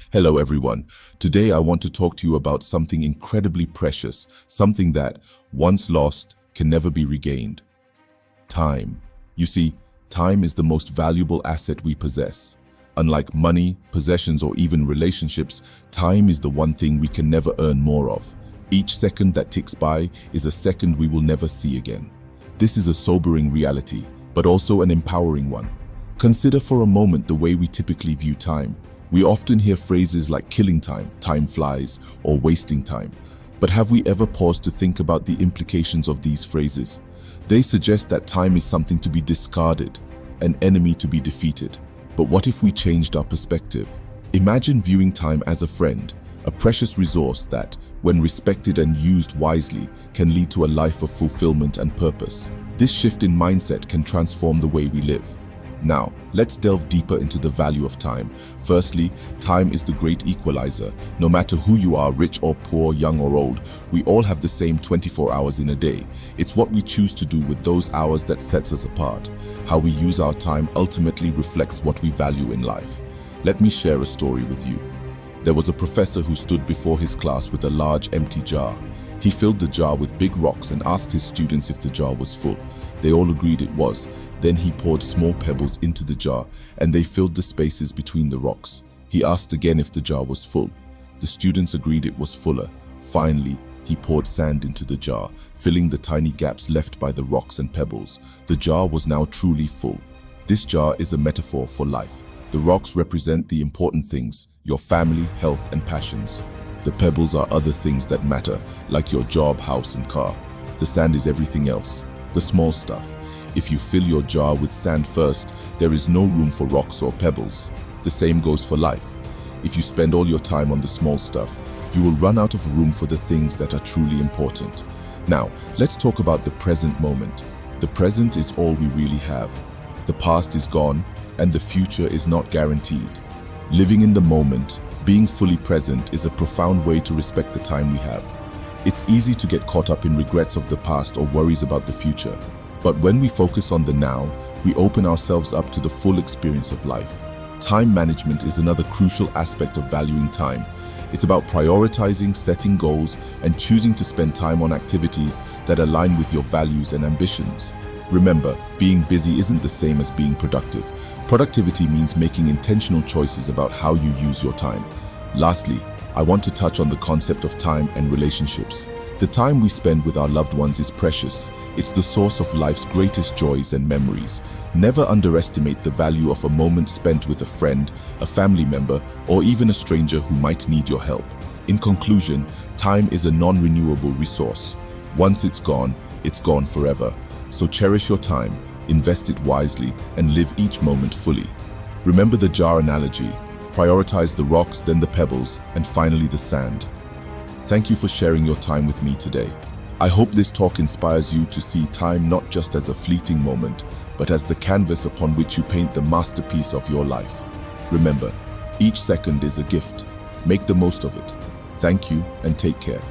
Hello everyone. Today I want to talk to you about something incredibly precious, something that, once lost, can never be regained. Time. You see, time is the most valuable asset we possess. Unlike money, possessions, or even relationships, time is the one thing we can never earn more of. Each second that ticks by is a second we will never see again. This is a sobering reality, but also an empowering one. Consider for a moment the way we typically view time. We often hear phrases like killing time, time flies, or wasting time. But have we ever paused to think about the implications of these phrases? They suggest that time is something to be discarded, an enemy to be defeated. But what if we changed our perspective? Imagine viewing time as a friend, a precious resource that, when respected and used wisely, can lead to a life of fulfillment and purpose. This shift in mindset can transform the way we live. Now, let's delve deeper into the value of time. Firstly, time is the great equalizer. No matter who you are, rich or poor, young or old, we all have the same 24 hours in a day. It's what we choose to do with those hours that sets us apart. How we use our time ultimately reflects what we value in life. Let me share a story with you. There was a professor who stood before his class with a large empty jar. He filled the jar with big rocks and asked his students if the jar was full. They all agreed it was. Then he poured small pebbles into the jar, and they filled the spaces between the rocks. He asked again if the jar was full. The students agreed it was fuller. Finally, he poured sand into the jar, filling the tiny gaps left by the rocks and pebbles. The jar was now truly full. This jar is a metaphor for life. The rocks represent the important things, your family, health, and passions. The pebbles are other things that matter, like your job, house, and car. The sand is everything else, the small stuff. If you fill your jar with sand first, there is no room for rocks or pebbles. The same goes for life. If you spend all your time on the small stuff, you will run out of room for the things that are truly important. Now, let's talk about the present moment. The present is all we really have. The past is gone, and the future is not guaranteed. Living in the moment, being fully present, is a profound way to respect the time we have. It's easy to get caught up in regrets of the past or worries about the future. But when we focus on the now, we open ourselves up to the full experience of life. Time management is another crucial aspect of valuing time. It's about prioritizing, setting goals, and choosing to spend time on activities that align with your values and ambitions. Remember, being busy isn't the same as being productive. Productivity means making intentional choices about how you use your time. Lastly, I want to touch on the concept of time and relationships. The time we spend with our loved ones is precious. It's the source of life's greatest joys and memories. Never underestimate the value of a moment spent with a friend, a family member, or even a stranger who might need your help. In conclusion, time is a non-renewable resource. Once it's gone forever. So cherish your time, invest it wisely, and live each moment fully. Remember the jar analogy. Prioritize the rocks, then the pebbles, and finally the sand. Thank you for sharing your time with me today. I hope this talk inspires you to see time not just as a fleeting moment, but as the canvas upon which you paint the masterpiece of your life. Remember, each second is a gift. Make the most of it. Thank you and take care.